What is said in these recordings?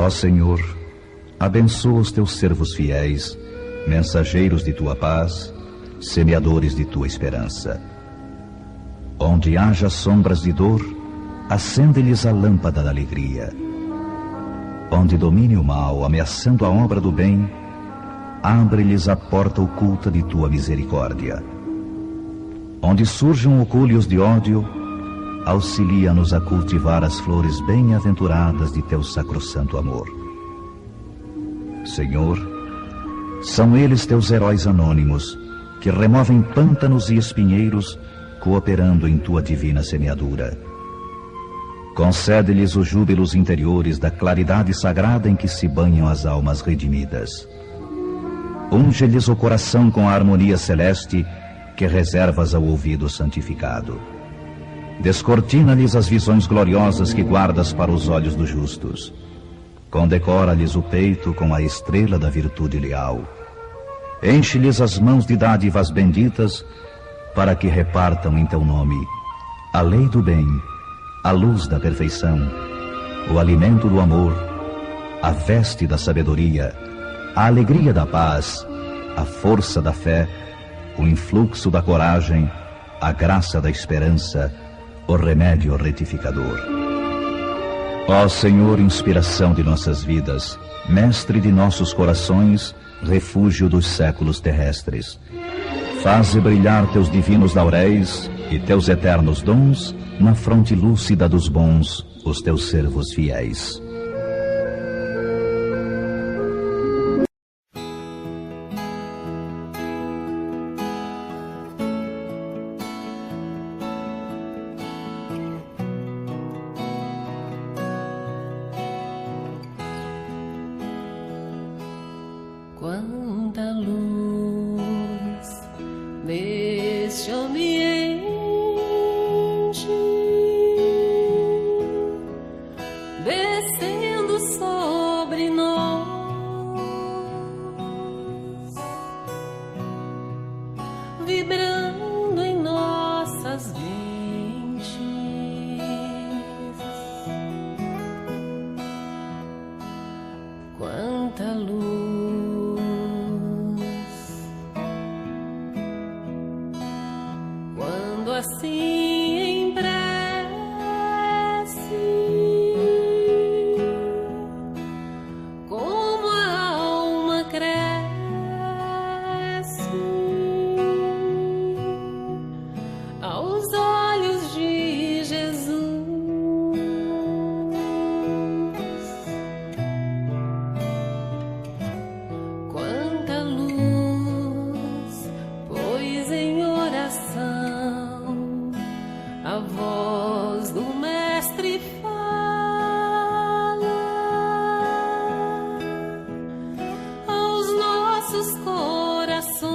Ó Senhor, abençoa os teus servos fiéis, mensageiros de tua paz, semeadores de tua esperança. Onde haja sombras de dor, acende-lhes a lâmpada da alegria. Onde domine o mal, ameaçando a obra do bem, abre-lhes a porta oculta de tua misericórdia. Onde surjam ocúlios de ódio, auxilia-nos a cultivar as flores bem-aventuradas de teu sacrossanto amor. Senhor, são eles teus heróis anônimos, que removem pântanos e espinheiros, cooperando em tua divina semeadura. Concede-lhes os júbilos interiores da claridade sagrada em que se banham as almas redimidas. Unge-lhes o coração com a harmonia celeste que reservas ao ouvido santificado. Descortina-lhes as visões gloriosas que guardas para os olhos dos justos. Condecora-lhes o peito com a estrela da virtude leal. Enche-lhes as mãos de dádivas benditas, para que repartam em teu nome a lei do bem, a luz da perfeição, o alimento do amor, a veste da sabedoria, a alegria da paz, a força da fé, o influxo da coragem, a graça da esperança, o remédio retificador. Ó Senhor, inspiração de nossas vidas, mestre de nossos corações, refúgio dos séculos terrestres, faze brilhar teus divinos lauréis e teus eternos dons na fronte lúcida dos bons, os teus servos fiéis. Quanta luz neste ambiente, descendo sobre nós, vibrando em nossas mentes. Quanta luz assim em prece, como a alma cresce aos olhos de Jesus. Quanta luz, pois em oração a voz do Mestre fala aos nossos corações.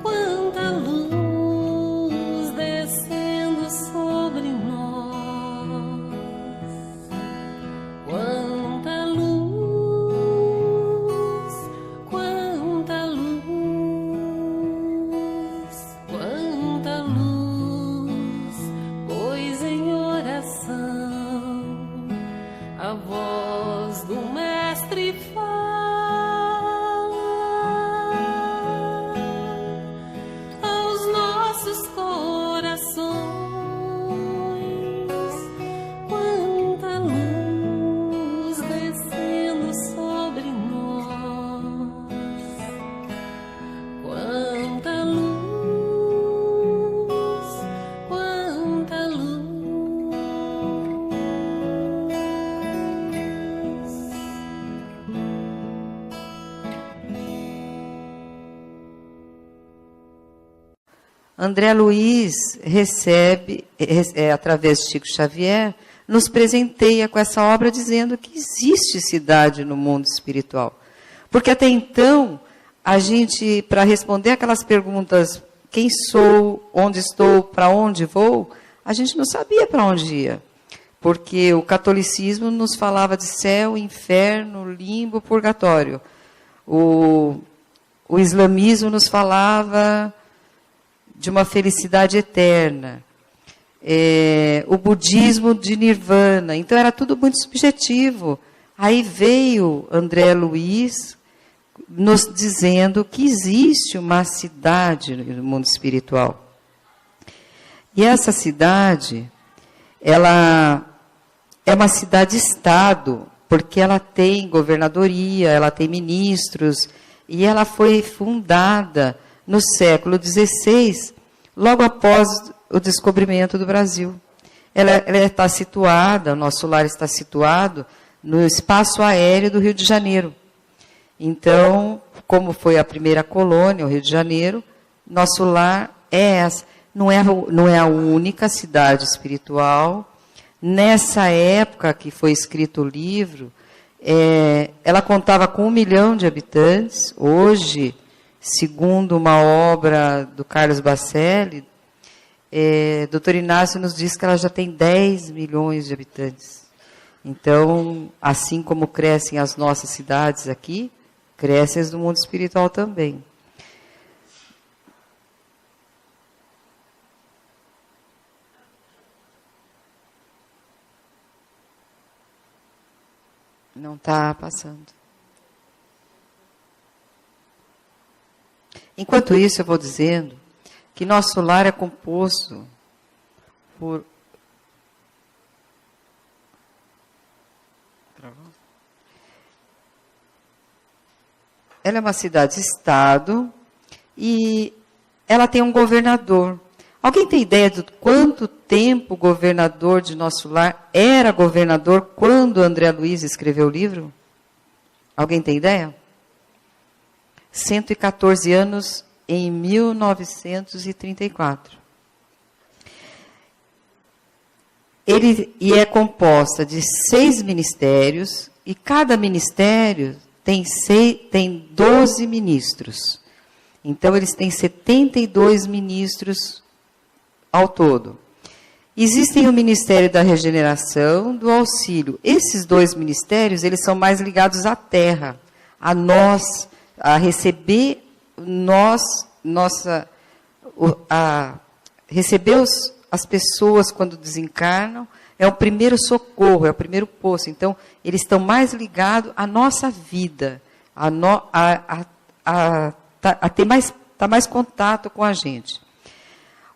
Quanta luz descendo sobre nós, quanta luz, quanta luz, quanta luz, pois em oração a voz do Mestre fala aos nossos corações. Quanta luz descendo sobre nós, quanta luz, quanta luz. André Luiz recebe, através de Chico Xavier, nos presenteia com essa obra dizendo que existe cidade no mundo espiritual. Porque até então, a gente, para responder aquelas perguntas, quem sou, onde estou, para onde vou, a gente não sabia para onde ia. Porque o catolicismo nos falava de céu, inferno, limbo, purgatório. O islamismo nos falava de uma felicidade eterna. o budismo de Nirvana. Então era tudo muito subjetivo. Aí veio André Luiz nos dizendo que existe uma cidade no mundo espiritual. E essa cidade, ela é uma cidade-estado, porque ela tem governadoria, ela tem ministros, e ela foi fundada no século XVI, logo após o descobrimento do Brasil. Ela está situada, o nosso lar está situado no espaço aéreo do Rio de Janeiro. Então, como foi a primeira colônia, o Rio de Janeiro, nosso lar é essa. Não é a única cidade espiritual. Nessa época que foi escrito o livro, ela contava com 1 milhão de habitantes. Hoje, segundo uma obra do Carlos Bacelli, Dr. Inácio nos diz que ela já tem 10 milhões de habitantes. Então, assim como crescem as nossas cidades aqui, crescem as do mundo espiritual também. Não está passando. Enquanto isso, eu vou dizendo que nosso lar é composto por... Ela é uma cidade-estado e ela tem um governador. Alguém tem ideia de quanto tempo o governador de nosso lar era governador quando André Luiz escreveu o livro? Alguém tem ideia? 114 anos em 1934. E é composta de 6 ministérios, e cada ministério tem 12 ministros. Então, eles têm 72 ministros ao todo. Existem o Ministério da Regeneração, do Auxílio. Esses 2 ministérios, eles são mais ligados à terra, a nós, a receber receber as pessoas quando desencarnam, é o primeiro socorro, é o primeiro posto. Então, eles estão mais ligados à nossa vida, ter mais contato com a gente.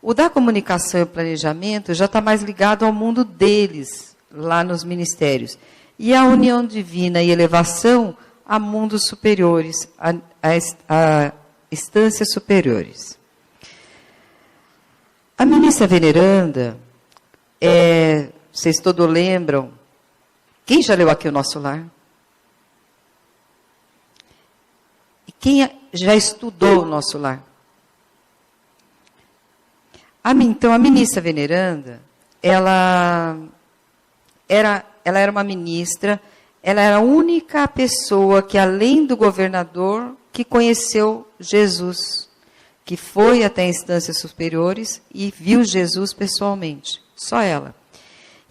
O da comunicação e planejamento já está mais ligado ao mundo deles, lá nos ministérios. E a união divina e elevação a mundos superiores, a instâncias superiores. A ministra veneranda, vocês todos lembram, quem já leu aqui o Nosso Lar? E quem já estudou o Nosso Lar? Então, a ministra veneranda, ela era uma ministra, ela era a única pessoa que, além do governador, que conheceu Jesus, que foi até instâncias superiores e viu Jesus pessoalmente. Só ela.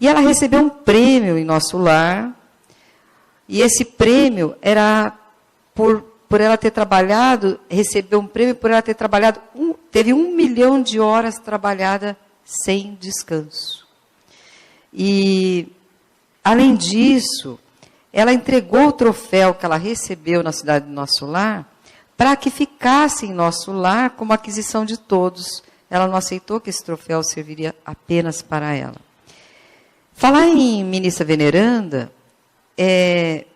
E ela recebeu um prêmio em Nosso Lar, e esse prêmio era por ela ter trabalhado, recebeu um prêmio por ela ter trabalhado, teve 1 milhão de horas trabalhada sem descanso. E, além disso, ela entregou o troféu que ela recebeu na cidade do Nosso Lar, para que ficasse em Nosso Lar como aquisição de todos. Ela não aceitou que esse troféu serviria apenas para ela. Falar em ministra veneranda é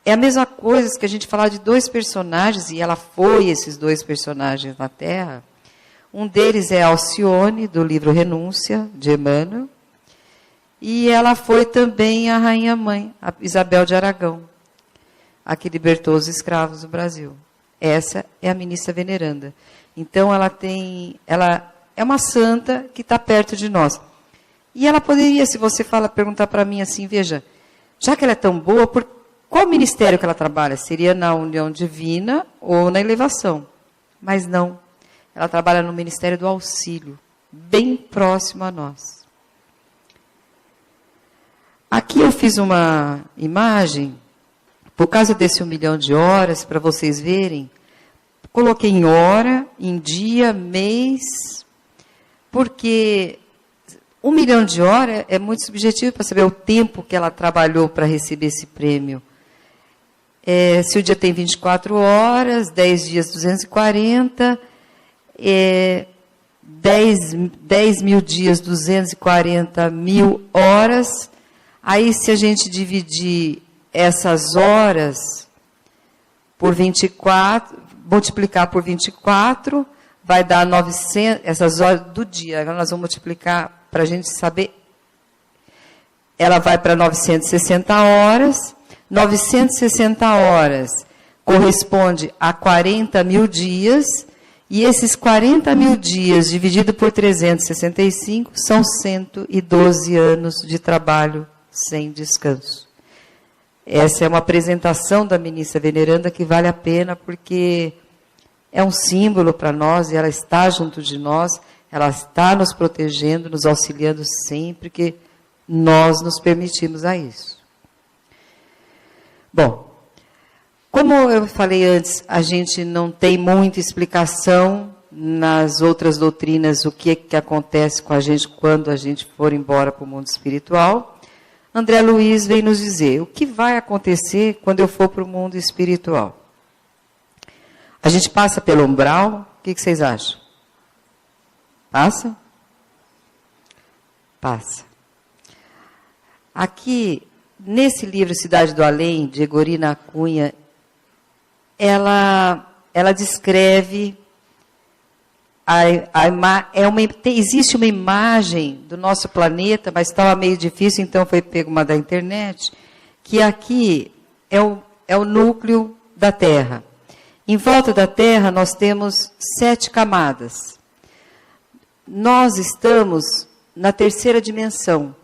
a mesma coisa que a gente falar de 2 personagens, e ela foi esses 2 personagens na Terra. Um deles é Alcione, do livro Renúncia, de Emmanuel, e ela foi também a rainha-mãe, a Isabel de Aragão, a que libertou os escravos do Brasil. Essa é a ministra veneranda. Então, ela é uma santa que está perto de nós. E ela poderia, se você perguntar para mim assim, veja, já que ela é tão boa, por qual ministério que ela trabalha? Seria na união divina ou na elevação? Mas não. Ela trabalha no Ministério do Auxílio, bem próximo a nós. Aqui eu fiz uma imagem, por causa desse 1 milhão de horas, para vocês verem, coloquei em hora, em dia, mês, porque 1 milhão de horas é muito subjetivo para saber o tempo que ela trabalhou para receber esse prêmio. Se o dia tem 24 horas, 10 dias 240, 10 mil dias 240 mil horas. Aí, se a gente dividir essas horas por 24, multiplicar por 24, vai dar 900, essas horas do dia. Agora nós vamos multiplicar para a gente saber. Ela vai para 960 horas. 960 horas corresponde a 40 mil dias. E esses 40 mil dias dividido por 365 são 112 anos de trabalho sem descanso. Essa é uma apresentação da ministra veneranda que vale a pena, porque é um símbolo para nós, e ela está junto de nós, ela está nos protegendo, nos auxiliando sempre que nós nos permitimos a isso. Bom, como eu falei antes, a gente não tem muita explicação nas outras doutrinas o que acontece com a gente quando a gente for embora para o mundo espiritual. André Luiz vem nos dizer o que vai acontecer quando eu for para o mundo espiritual. A gente passa pelo umbral, o que vocês acham? Passa? Passa. Aqui, nesse livro Cidade do Além, de Egorina Cunha, ela descreve, existe uma imagem do nosso planeta, mas estava meio difícil, então foi pego uma da internet, que aqui é o núcleo da Terra. Em volta da Terra nós temos 7 camadas. Nós estamos na 3ª dimensão.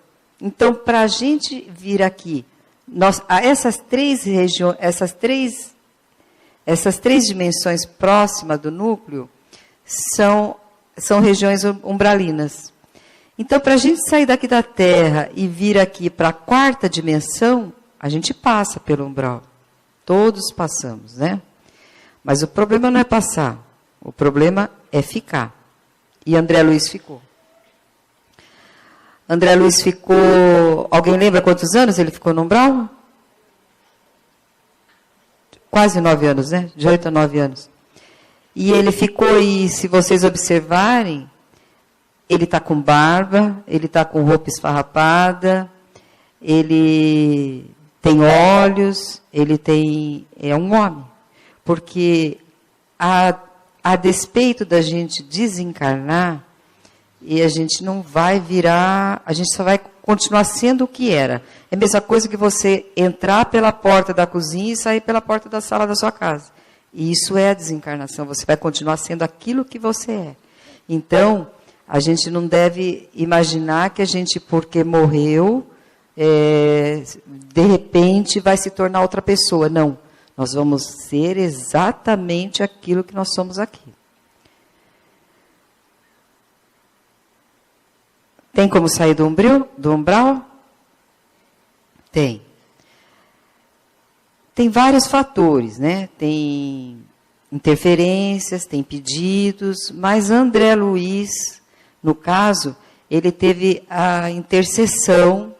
Então, para a gente vir aqui, essas três dimensões próximas do núcleo são regiões umbralinas. Então, para a gente sair daqui da Terra e vir aqui para a 4ª dimensão, a gente passa pelo umbral. Todos passamos, né? Mas o problema não é passar, o problema é ficar. E André Luiz ficou. André Luiz ficou... Alguém lembra quantos anos ele ficou no umbral? Quase 9 anos, né? De 8 a 9 anos. E ele ficou, e se vocês observarem, ele está com barba, ele está com roupa esfarrapada, ele tem olhos, é um homem. Porque, a despeito da gente desencarnar, e a gente não vai virar, a gente só vai continuar sendo o que era. É a mesma coisa que você entrar pela porta da cozinha e sair pela porta da sala da sua casa. E isso é a desencarnação, você vai continuar sendo aquilo que você é. Então, a gente não deve imaginar que a gente, porque morreu, de repente vai se tornar outra pessoa. Não, nós vamos ser exatamente aquilo que nós somos aqui. Tem como sair do umbral? Tem. Tem vários fatores, né? Tem interferências, tem pedidos, mas André Luiz, no caso, ele teve a intercessão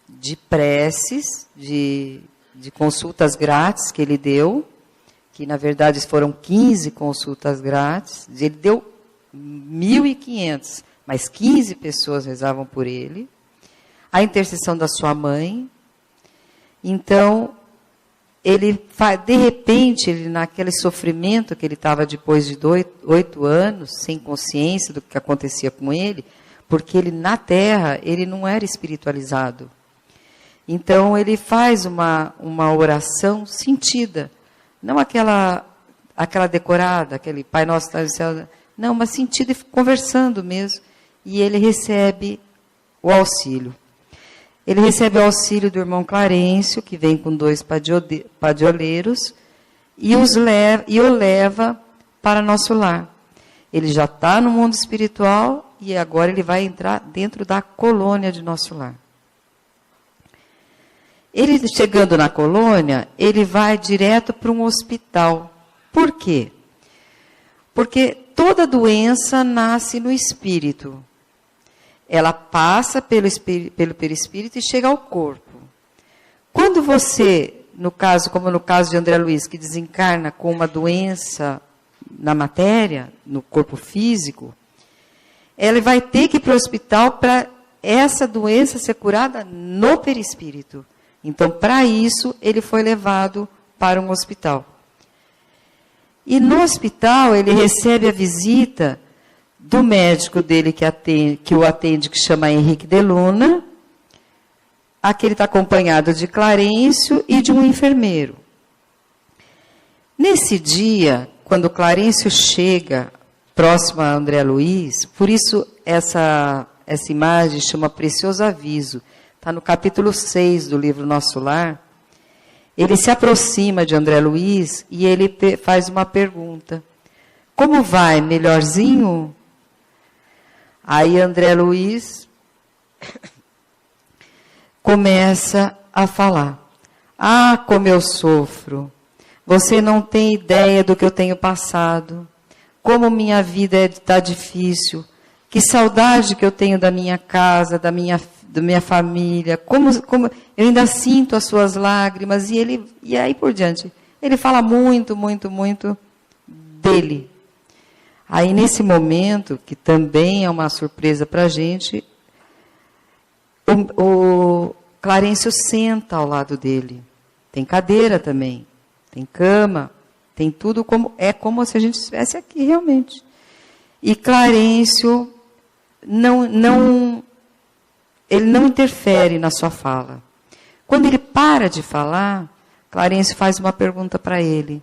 de preces, de consultas grátis que ele deu, que na verdade foram 15 consultas grátis, ele deu 1.500, mas 15 pessoas rezavam por ele, a intercessão da sua mãe. Então, de repente, ele naquele sofrimento que ele estava depois de 8 anos, sem consciência do que acontecia com ele, porque ele na Terra, ele não era espiritualizado. Então, ele faz uma oração sentida, não aquela decorada, aquele Pai Nosso que está no céu, não, mas sentida e conversando mesmo. E ele recebe o auxílio. Ele recebe o auxílio do irmão Clarencio, que vem com 2 padioleiros, e o leva para nosso lar. Ele já está no mundo espiritual e agora ele vai entrar dentro da colônia de nosso lar. Ele, chegando na colônia, ele vai direto para um hospital. Por quê? Porque toda doença nasce no espírito. ela passa pelo perispírito e chega ao corpo. Quando você, no caso, como no caso de André Luiz, que desencarna com uma doença na matéria, no corpo físico, ele vai ter que ir para o hospital para essa doença ser curada no perispírito. Então, para isso, ele foi levado para um hospital. E no hospital, ele recebe a visita do médico dele que o atende, que chama Henrique de Luna. Aqui ele está acompanhado de Clarencio e de um enfermeiro. Nesse dia, quando Clarencio chega próximo a André Luiz, por isso essa imagem chama Precioso Aviso, está no capítulo 6 do livro Nosso Lar. Ele se aproxima de André Luiz e ele faz uma pergunta: como vai, melhorzinho? Aí André Luiz começa a falar: ah, como eu sofro, você não tem ideia do que eu tenho passado, como minha vida está difícil, que saudade que eu tenho da minha casa, da minha família, como eu ainda sinto as suas lágrimas, e aí por diante. Ele fala muito, muito, muito dele. Aí nesse momento, que também é uma surpresa para a gente, o Clarencio senta ao lado dele. Tem cadeira também, tem cama, tem tudo como se a gente estivesse aqui realmente. E Clarencio ele não interfere na sua fala. Quando ele para de falar, Clarencio faz uma pergunta para ele: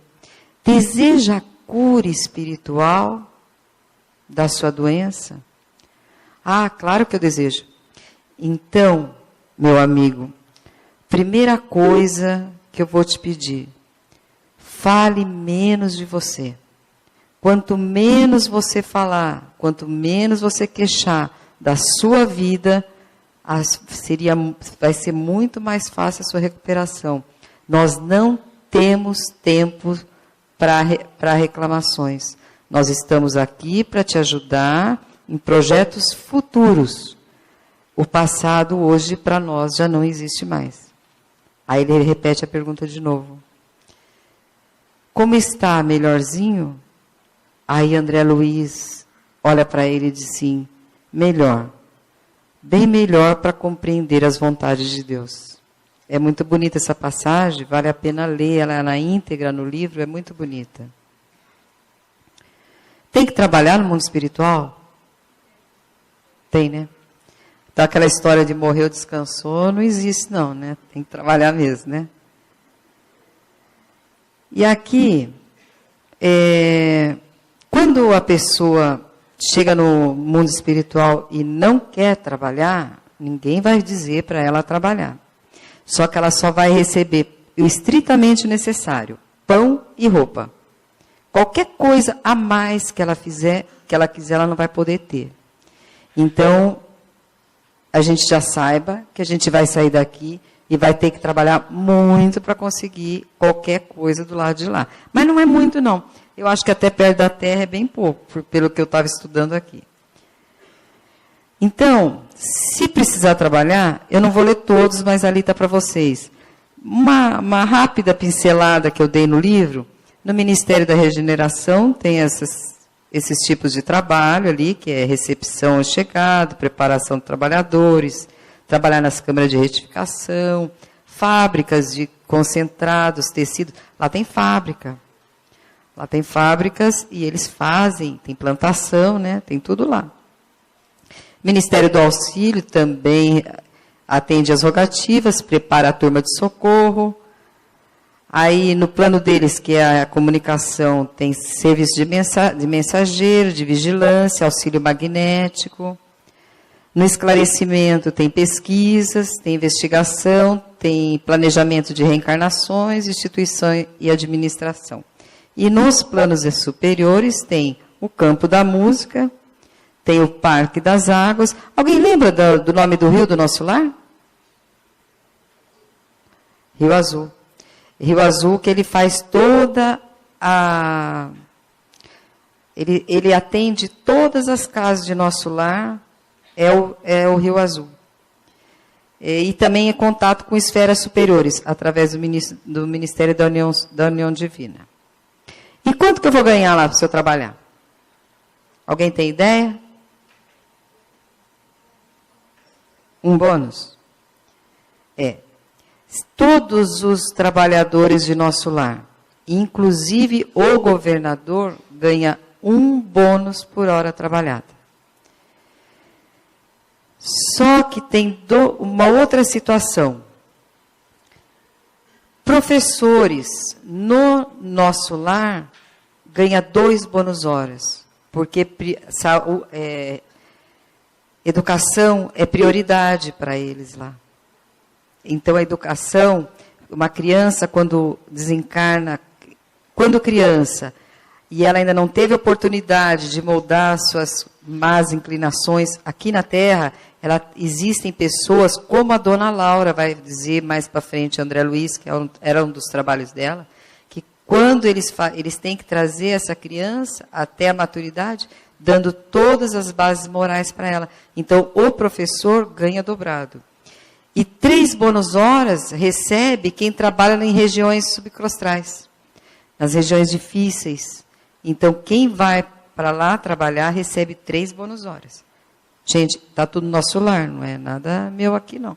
deseja a cura espiritual da sua doença? Ah, claro que eu desejo. Então, meu amigo, primeira coisa que eu vou te pedir: fale menos de você. Quanto menos você falar, quanto menos você queixar da sua vida, vai ser muito mais fácil a sua recuperação. Nós não temos tempo para reclamações. Nós estamos aqui para te ajudar em projetos futuros. O passado, hoje, para nós, já não existe mais. Aí ele repete a pergunta de novo: como está, melhorzinho? Aí André Luiz olha para ele e diz assim: melhor. Bem melhor para compreender as vontades de Deus. É muito bonita essa passagem, vale a pena ler ela na íntegra no livro, é muito bonita. Tem que trabalhar no mundo espiritual? Tem, né? Então aquela história de morreu, descansou, não existe não, né? Tem que trabalhar mesmo, né? E aqui, quando a pessoa chega no mundo espiritual e não quer trabalhar, ninguém vai dizer para ela trabalhar. Só que ela só vai receber o estritamente necessário: pão e roupa. Qualquer coisa a mais que ela quiser, ela não vai poder ter. Então, a gente já saiba que a gente vai sair daqui e vai ter que trabalhar muito para conseguir qualquer coisa do lado de lá. Mas não é muito, não. Eu acho que até perto da Terra é bem pouco, pelo que eu estava estudando aqui. Então, se precisar trabalhar, eu não vou ler todos, mas ali está para vocês. Uma rápida pincelada que eu dei no livro: no Ministério da Regeneração tem esses tipos de trabalho ali, que é recepção ao chegado, preparação de trabalhadores, trabalhar nas câmaras de retificação, fábricas de concentrados, tecidos. Lá tem fábrica. Lá tem fábricas e eles fazem, tem plantação, né? Tem tudo lá. Ministério do Auxílio também atende às rogativas, prepara a turma de socorro. Aí, no plano deles, que é a comunicação, tem serviço de mensageiro, de vigilância, auxílio magnético. No esclarecimento, tem pesquisas, tem investigação, tem planejamento de reencarnações, instituição e administração. E nos planos superiores tem o campo da música, tem o Parque das Águas. Alguém lembra do nome do rio do nosso lar? Rio Azul. Rio Azul, que ele faz toda a... Ele atende todas as casas de nosso lar é o Rio Azul. E também é contato com esferas superiores, através do Ministério da União Divina. E quanto que eu vou ganhar lá se eu trabalhar? Alguém tem ideia? Um bônus? Todos os trabalhadores de nosso lar, inclusive o governador, ganha um bônus por hora trabalhada. Só que tem uma outra situação. Professores no nosso lar ganham 2 bônus horas, porque educação é prioridade para eles lá. Então, a educação, uma criança, quando desencarna, quando criança, e ela ainda não teve oportunidade de moldar suas más inclinações aqui na Terra, existem pessoas, como a dona Laura vai dizer mais para frente, André Luiz, que era um dos trabalhos dela, que quando eles têm que trazer essa criança até a maturidade, dando todas as bases morais para ela. Então, o professor ganha dobrado. E 3 bônus horas recebe quem trabalha em regiões subcrostrais, nas regiões difíceis. Então, quem vai para lá trabalhar recebe 3 bônus horas. Gente, está tudo no nosso lar, não é nada meu aqui, não.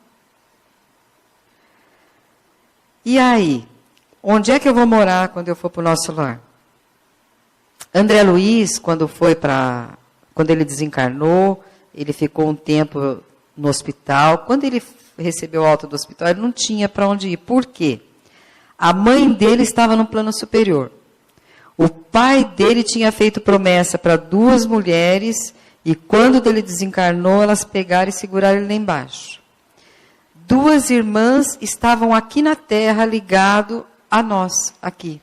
E aí, onde é que eu vou morar quando eu for para o nosso lar? André Luiz, quando ele desencarnou, ele ficou um tempo no hospital. Quando ele recebeu alta do hospital, ele não tinha para onde ir. Por quê? A mãe dele estava no plano superior. O pai dele tinha feito promessa para 2 mulheres, e quando ele desencarnou, elas pegaram e seguraram ele lá embaixo. 2 irmãs estavam aqui na Terra, ligado a nós, aqui.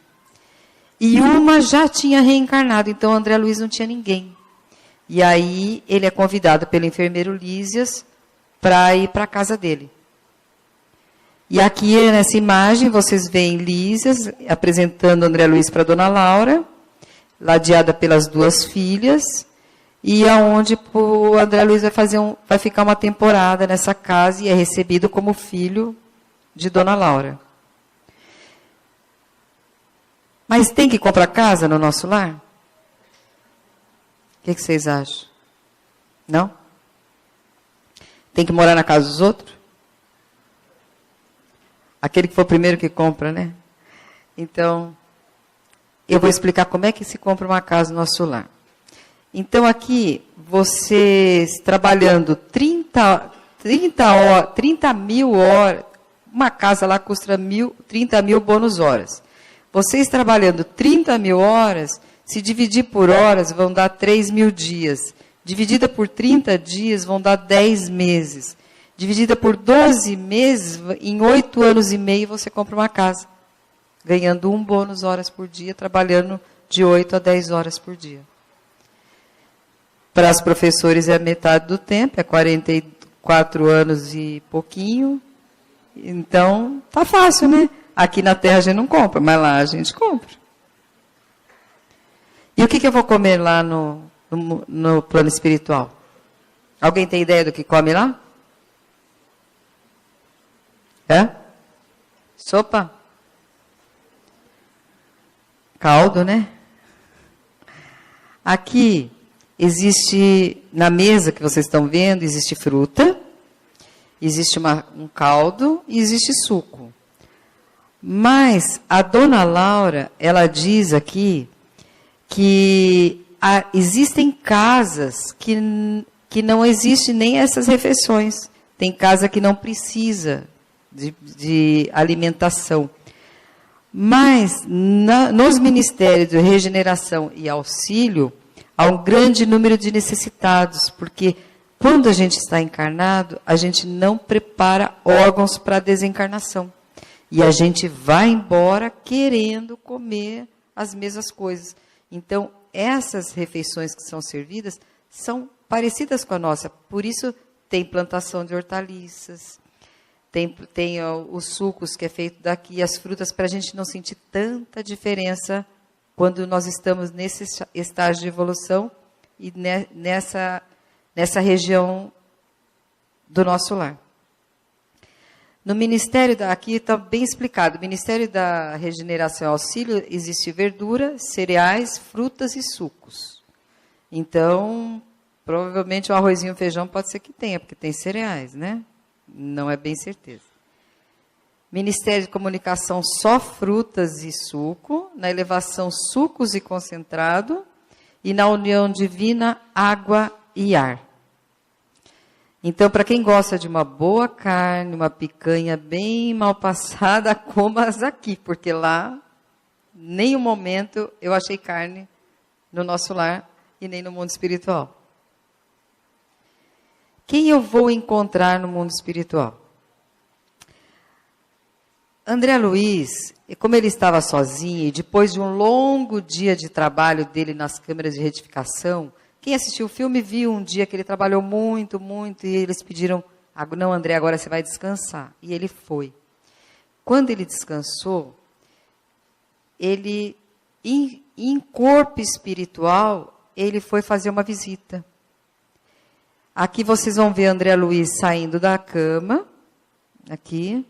E uma já tinha reencarnado, então André Luiz não tinha ninguém. E aí ele é convidado pelo enfermeiro Lísias para ir para a casa dele. E aqui nessa imagem vocês veem Lísias apresentando André Luiz para a dona Laura, ladeada pelas 2 filhas, e aonde o André Luiz vai ficar uma temporada nessa casa e é recebido como filho de dona Laura. Mas tem que comprar casa no nosso lar? O que vocês acham? Não? Tem que morar na casa dos outros? Aquele que for o primeiro que compra, né? Então, eu vou explicar como é que se compra uma casa no nosso lar. Então, aqui, vocês trabalhando 30 mil horas, uma casa lá custa 30 mil bônus horas. Vocês trabalhando 30 mil horas, se dividir por horas, vão dar 3 mil dias. Dividida por 30 dias, vão dar 10 meses. Dividida por 12 meses, em 8 anos e meio, você compra uma casa. Ganhando 1 bônus horas por dia, trabalhando de 8 a 10 horas por dia. Para os professores é metade do tempo, é 44 anos e pouquinho. Então, tá fácil, né? Aqui na Terra a gente não compra, mas lá a gente compra. E o que eu vou comer lá no plano espiritual? Alguém tem ideia do que come lá? Sopa? Caldo, né? Aqui existe, na mesa que vocês estão vendo, existe fruta, existe um caldo e existe suco. Mas a dona Laura, ela diz aqui que existem casas que não existem nem essas refeições. Tem casa que não precisa de alimentação. Mas nos ministérios de regeneração e auxílio, há um grande número de necessitados, porque quando a gente está encarnado, a gente não prepara órgãos para a desencarnação. E a gente vai embora querendo comer as mesmas coisas. Então, essas refeições que são servidas são parecidas com a nossa. Por isso, tem plantação de hortaliças, tem os sucos que é feito daqui, as frutas, para a gente não sentir tanta diferença quando nós estamos nesse estágio de evolução e nessa região do nosso lar. No Ministério aqui está bem explicado, Ministério da Regeneração e Auxílio existe verdura, cereais, frutas e sucos. Então, provavelmente o arrozinho e o feijão pode ser que tenha, porque tem cereais, né? Não é bem certeza. Ministério de Comunicação, só frutas e suco. Na Elevação, sucos e concentrado. E na União Divina, água e ar. Então, para quem gosta de uma boa carne, uma picanha bem mal passada, coma-as aqui, porque lá, nenhum momento eu achei carne no nosso lar e nem no mundo espiritual. Quem eu vou encontrar no mundo espiritual? André Luiz, como ele estava sozinho, e depois de um longo dia de trabalho dele nas câmeras de retificação, quem assistiu o filme viu um dia que ele trabalhou muito, muito, e eles pediram, não, André, agora você vai descansar. E ele foi. Quando ele descansou, ele, em corpo espiritual, ele foi fazer uma visita. Aqui vocês vão ver André Luiz saindo da cama, aqui.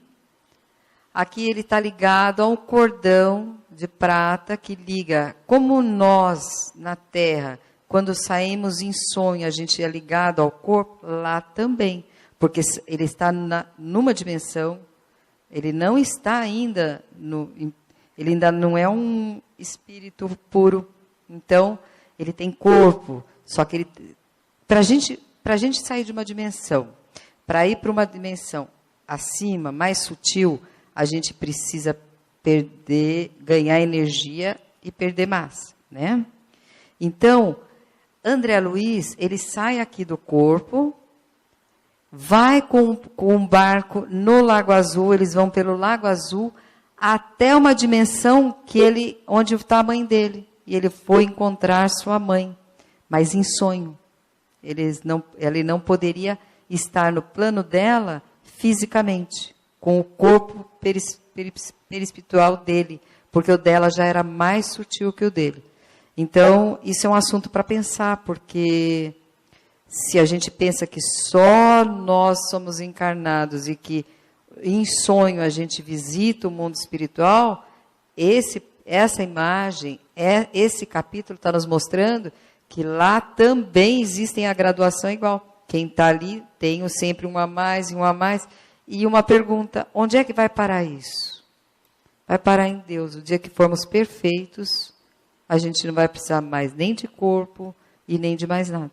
Aqui ele está ligado a um cordão de prata que liga, como nós na Terra, quando saímos em sonho, a gente é ligado ao corpo, lá também. Porque ele está numa dimensão, ele não está ainda, ele ainda não é um espírito puro. Então, ele tem corpo. Só que para a gente sair de uma dimensão, para ir para uma dimensão acima, mais sutil, a gente precisa ganhar energia e perder massa, né? Então, André Luiz, ele sai aqui do corpo, vai com um barco no Lago Azul, eles vão pelo Lago Azul até uma dimensão onde está a mãe dele. E ele foi encontrar sua mãe, mas em sonho. Ele não poderia estar no plano dela fisicamente, com o corpo perispiritual dele, porque o dela já era mais sutil que o dele. Então, isso é um assunto para pensar, porque se a gente pensa que só nós somos encarnados e que em sonho a gente visita o mundo espiritual, essa imagem, esse capítulo está nos mostrando que lá também existem a graduação igual. Quem está ali tem sempre um a mais e um a mais. E uma pergunta, onde é que vai parar isso? Vai parar em Deus. O dia que formos perfeitos, a gente não vai precisar mais nem de corpo e nem de mais nada.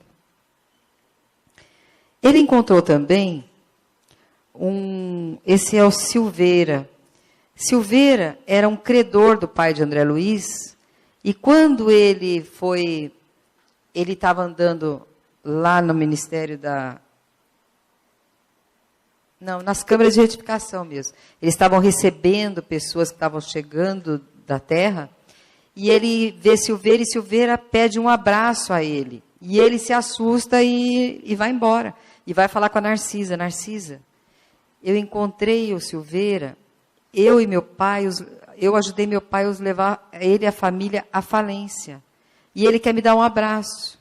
Ele encontrou também esse é o Silveira. Silveira era um credor do pai de André Luiz, e quando ele estava andando lá no Ministério nas câmaras de retificação mesmo. Eles estavam recebendo pessoas que estavam chegando da Terra, e ele vê Silveira, e Silveira pede um abraço a ele. E ele se assusta e vai embora. E vai falar com a Narcisa. Narcisa, eu encontrei o Silveira, eu e meu pai, eu ajudei meu pai a levar ele e a família à falência. E ele quer me dar um abraço.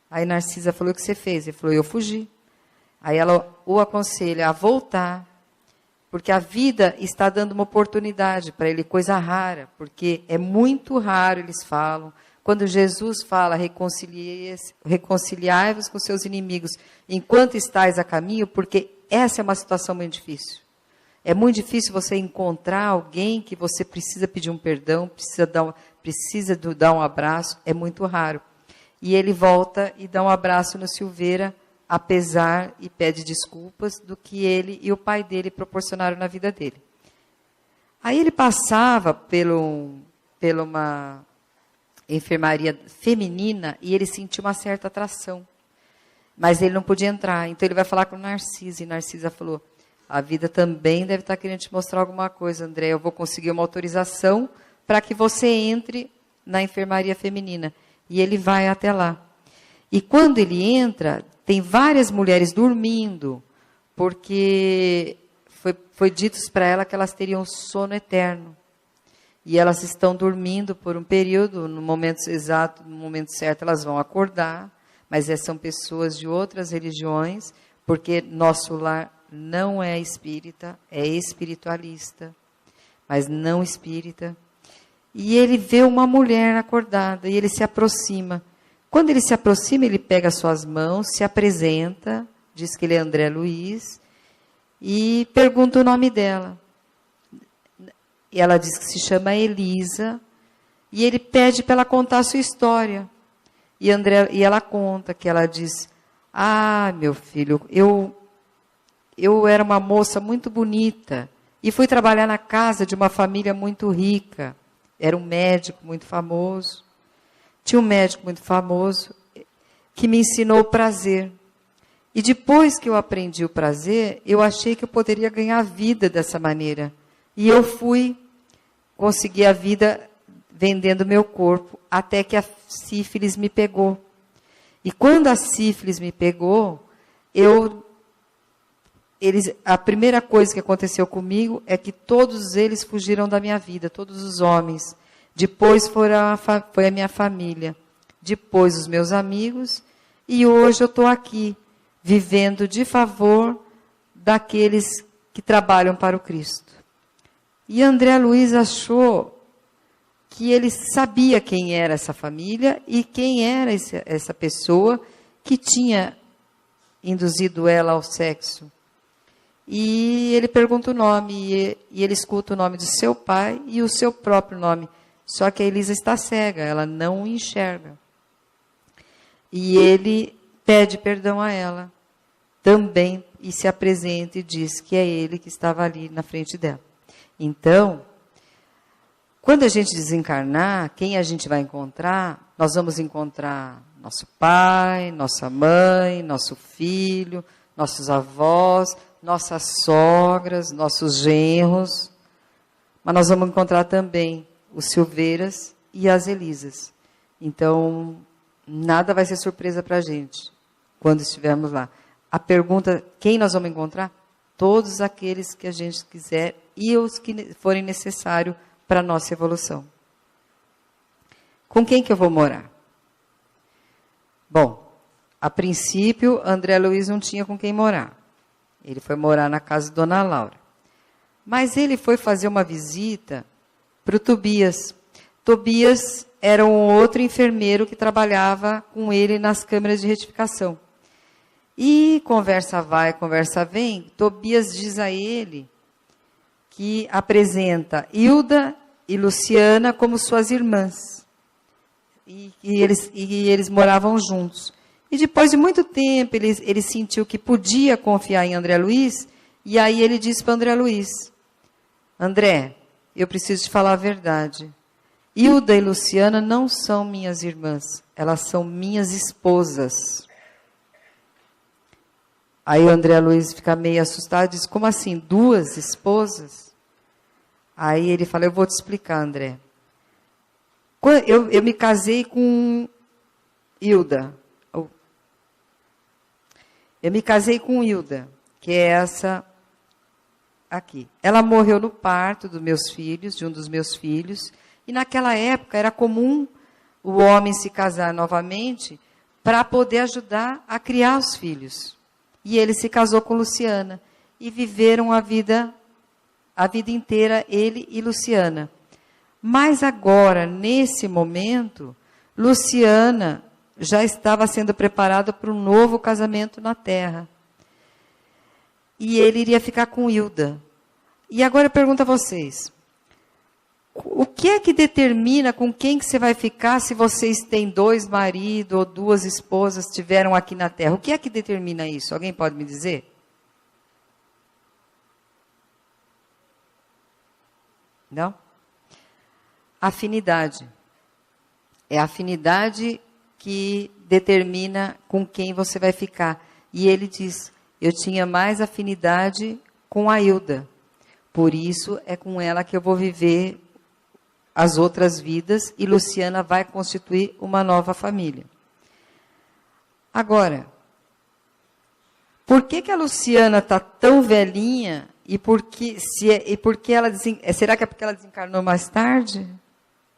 Aí Narcisa falou, o que você fez? Ele falou, eu fugi. Aí ela o aconselha a voltar, porque a vida está dando uma oportunidade para ele, coisa rara, porque é muito raro, eles falam, quando Jesus fala, reconciliai-vos com seus inimigos, enquanto estáis a caminho, porque essa é uma situação muito difícil. É muito difícil você encontrar alguém que você precisa pedir um perdão, precisa dar um abraço, é muito raro. E ele volta e dá um abraço no Silveira, apesar e pede desculpas do que ele e o pai dele proporcionaram na vida dele. Aí ele passava por uma enfermaria feminina e ele sentiu uma certa atração, mas ele não podia entrar. Então ele vai falar com Narcisa, e Narcisa falou, a vida também deve estar querendo te mostrar alguma coisa, André, eu vou conseguir uma autorização para que você entre na enfermaria feminina. E ele vai até lá. E quando ele entra, tem várias mulheres dormindo, porque foi dito para ela que elas teriam sono eterno. E elas estão dormindo por um período, no momento exato, no momento certo, elas vão acordar, mas são pessoas de outras religiões, porque nosso lar não é espírita, é espiritualista, mas não espírita. E ele vê uma mulher acordada e ele se aproxima. Quando ele se aproxima, ele pega as suas mãos, se apresenta, diz que ele é André Luiz e pergunta o nome dela. E ela diz que se chama Elisa e ele pede para ela contar a sua história. E ela conta que ela diz: ah, meu filho, eu era uma moça muito bonita e fui trabalhar na casa de uma família muito rica. Era um médico muito famoso. Tinha um médico muito famoso que me ensinou o prazer. E depois que eu aprendi o prazer, eu achei que eu poderia ganhar vida dessa maneira. E eu consegui a vida vendendo meu corpo, até que a sífilis me pegou. E quando a sífilis me pegou, a primeira coisa que aconteceu comigo é que todos eles fugiram da minha vida, todos os homens. Depois foi a minha família, depois os meus amigos, e hoje eu estou aqui, vivendo de favor daqueles que trabalham para o Cristo. E André Luiz achou que ele sabia quem era essa família e quem era essa pessoa que tinha induzido ela ao sexo. E ele pergunta o nome, e ele escuta o nome de seu pai e o seu próprio nome. Só que a Elisa está cega, ela não o enxerga. E ele pede perdão a ela também e se apresenta e diz que é ele que estava ali na frente dela. Então, quando a gente desencarnar, quem a gente vai encontrar? Nós vamos encontrar nosso pai, nossa mãe, nosso filho, nossos avós, nossas sogras, nossos genros. Mas nós vamos encontrar também os Silveiras e as Elisas. Então, nada vai ser surpresa para a gente quando estivermos lá. A pergunta, quem nós vamos encontrar? Todos aqueles que a gente quiser e os que forem necessários para a nossa evolução. Com quem que eu vou morar? Bom, a princípio, André Luiz não tinha com quem morar. Ele foi morar na casa de Dona Laura. Mas ele foi fazer uma visita para o Tobias. Tobias era um outro enfermeiro que trabalhava com ele nas câmeras de retificação. E conversa vai, conversa vem, Tobias diz a ele que apresenta Hilda e Luciana como suas irmãs. E eles moravam juntos. E depois de muito tempo, ele sentiu que podia confiar em André Luiz, e aí ele disse para André Luiz: André, eu preciso te falar a verdade. Hilda e Luciana não são minhas irmãs, elas são minhas esposas. Aí o André Luiz fica meio assustado e diz: como assim, 2 esposas? Aí ele fala: eu vou te explicar, André. Eu me casei com Hilda. Eu me casei com Hilda, que é essa aqui. Ela morreu no parto dos meus filhos, de um dos meus filhos, e naquela época era comum o homem se casar novamente para poder ajudar a criar os filhos. E ele se casou com Luciana e viveram a vida inteira, ele e Luciana. Mas agora, nesse momento, Luciana já estava sendo preparada para um novo casamento na Terra. E ele iria ficar com Hilda. E agora eu pergunto a vocês: o que é que determina com quem que você vai ficar se vocês têm 2 maridos ou 2 esposas tiveram aqui na Terra? O que é que determina isso? Alguém pode me dizer? Não? Afinidade. É a afinidade que determina com quem você vai ficar. E ele diz: eu tinha mais afinidade com a Hilda. Por isso é com ela que eu vou viver as outras vidas e Luciana vai constituir uma nova família. Agora, por que a Luciana está tão velhinha e por que ela será que é porque ela desencarnou mais tarde?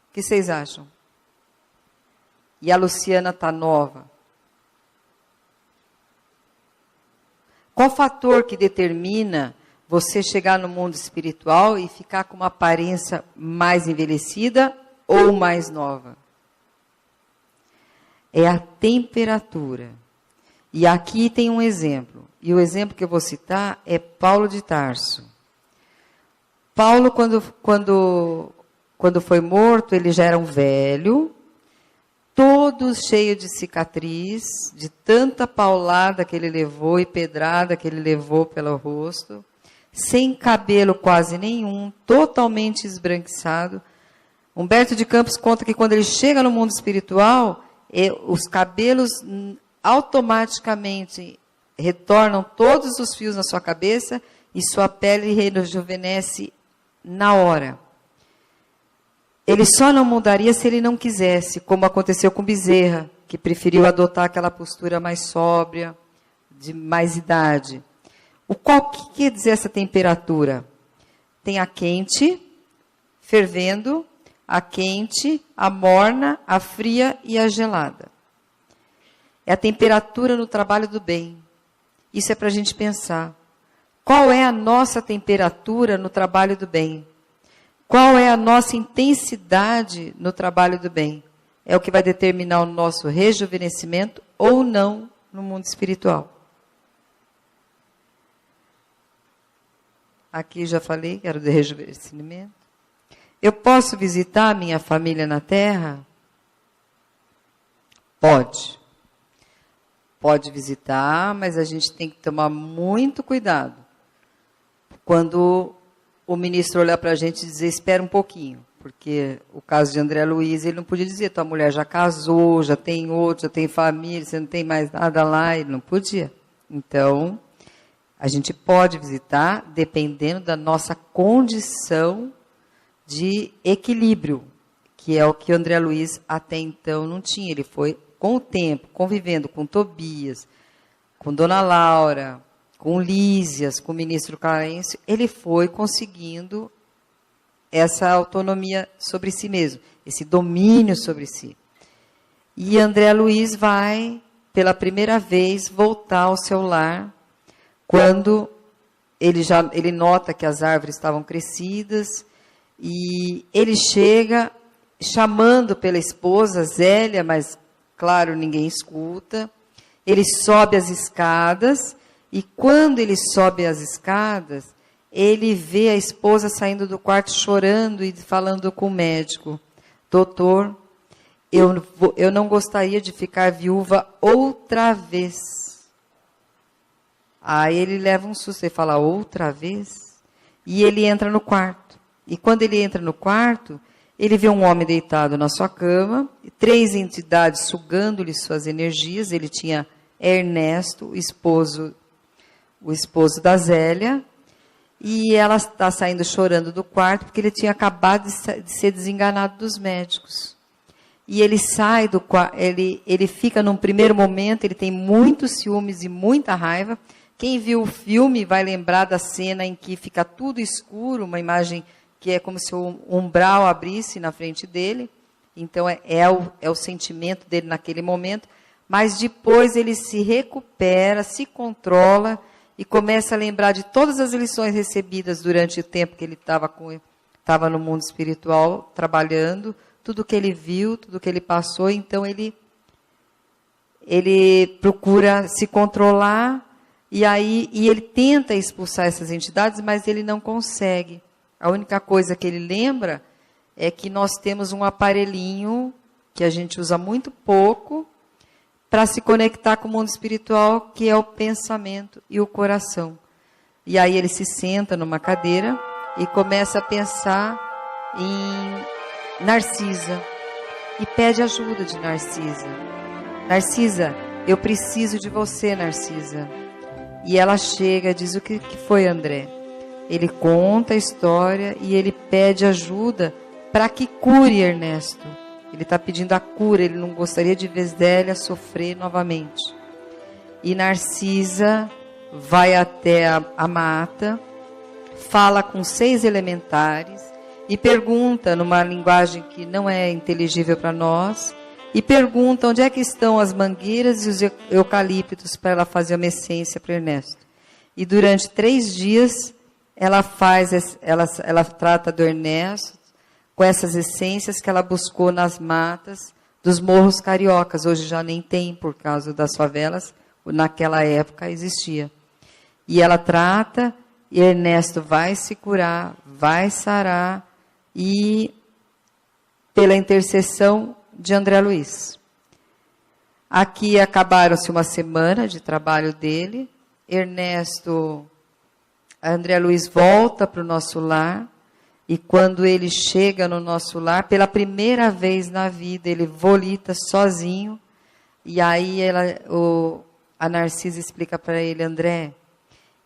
O que vocês acham? E a Luciana está nova? Qual fator que determina você chegar no mundo espiritual e ficar com uma aparência mais envelhecida ou mais nova? É a temperatura. E aqui tem um exemplo. E o exemplo que eu vou citar é Paulo de Tarso. Paulo, quando foi morto, ele já era um velho, todo cheio de cicatriz, de tanta paulada que ele levou e pedrada que ele levou pelo rosto, sem cabelo quase nenhum, totalmente esbranquiçado. Humberto de Campos conta que quando ele chega no mundo espiritual, os cabelos automaticamente retornam todos os fios na sua cabeça e sua pele rejuvenesce na hora. Ele só não mudaria se ele não quisesse, como aconteceu com Bezerra, que preferiu adotar aquela postura mais sóbria, de mais idade. Qual que quer dizer essa temperatura? Tem a quente, fervendo, a quente, a morna, a fria e a gelada. É a temperatura no trabalho do bem. Isso é para a gente pensar. Qual é a nossa temperatura no trabalho do bem? Qual é a nossa intensidade no trabalho do bem? É o que vai determinar o nosso rejuvenescimento ou não no mundo espiritual. Aqui já falei que era o de rejuvenescimento. Eu posso visitar a minha família na Terra? Pode. Pode visitar, mas a gente tem que tomar muito cuidado. Quando o ministro olhar para a gente e dizer, espera um pouquinho. Porque o caso de André Luiz, ele não podia dizer, tua mulher já casou, já tem outro, já tem família, você não tem mais nada lá. Ele não podia. Então, a gente pode visitar dependendo da nossa condição de equilíbrio, que é o que o André Luiz até então não tinha. Ele foi, com o tempo, convivendo com Tobias, com Dona Laura, com Lísias, com o ministro Clarencio, ele foi conseguindo essa autonomia sobre si mesmo, esse domínio sobre si. E André Luiz vai, pela primeira vez, voltar ao seu lar, quando ele nota que as árvores estavam crescidas, e ele chega chamando pela esposa, Zélia, mas, claro, ninguém escuta. Ele sobe as escadas, e quando ele sobe as escadas, ele vê a esposa saindo do quarto chorando e falando com o médico. Doutor, eu não gostaria de ficar viúva outra vez. Aí ele leva um susto e fala, outra vez? E ele entra no quarto. E quando ele entra no quarto, ele vê um homem deitado na sua cama, 3 entidades sugando-lhe suas energias. Ele tinha Ernesto, o esposo da Zélia, e ela está saindo chorando do quarto, porque ele tinha acabado de ser desenganado dos médicos. E ele sai do quarto, ele fica num primeiro momento, ele tem muitos ciúmes e muita raiva. Quem viu o filme vai lembrar da cena em que fica tudo escuro, uma imagem que é como se o umbral abrisse na frente dele. Então, é o sentimento dele naquele momento. Mas depois ele se recupera, se controla e começa a lembrar de todas as lições recebidas durante o tempo que ele estava no mundo espiritual, trabalhando, tudo que ele viu, tudo que ele passou. Então, ele procura se controlar e ele tenta expulsar essas entidades, mas ele não consegue. A única coisa que ele lembra é que nós temos um aparelhinho que a gente usa muito pouco para se conectar com o mundo espiritual, que é o pensamento e o coração. E aí ele se senta numa cadeira e começa a pensar em Narcisa. E pede ajuda de Narcisa. Narcisa, eu preciso de você, Narcisa. E ela chega e diz, o que foi, André? Ele conta a história e ele pede ajuda para que cure Ernesto. Ele está pedindo a cura, ele não gostaria de ver Zélia sofrer novamente. E Narcisa vai até a mata, fala com 6 elementares e pergunta, numa linguagem que não é inteligível para nós, e pergunta onde é que estão as mangueiras e os eucaliptos para ela fazer uma essência para Ernesto. e durante 3 dias ela trata do Ernesto com essas essências que ela buscou nas matas dos morros cariocas. Hoje já nem tem, por causa das favelas, naquela época existia. E ela trata, e Ernesto vai se curar, vai sarar, e pela intercessão de André Luiz. Aqui acabaram-se uma semana de trabalho dele. André Luiz volta para o nosso lar, e quando ele chega no nosso lar, pela primeira vez na vida, ele volita sozinho, e aí a Narcisa explica para ele: André,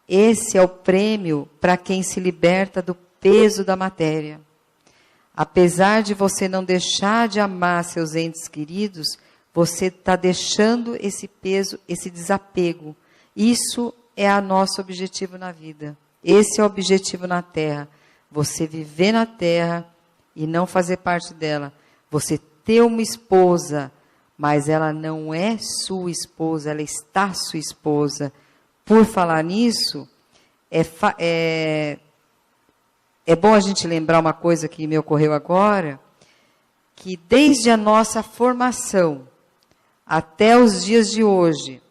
esse é o prêmio para quem se liberta do peso da matéria. Apesar de você não deixar de amar seus entes queridos, você está deixando esse peso, esse desapego. Isso é o nosso objetivo na vida. Esse é o objetivo na Terra. Você viver na Terra e não fazer parte dela. Você ter uma esposa, mas ela não é sua esposa, ela está sua esposa. Por falar nisso, é bom a gente lembrar uma coisa que me ocorreu agora, que desde a nossa formação até os dias de hoje,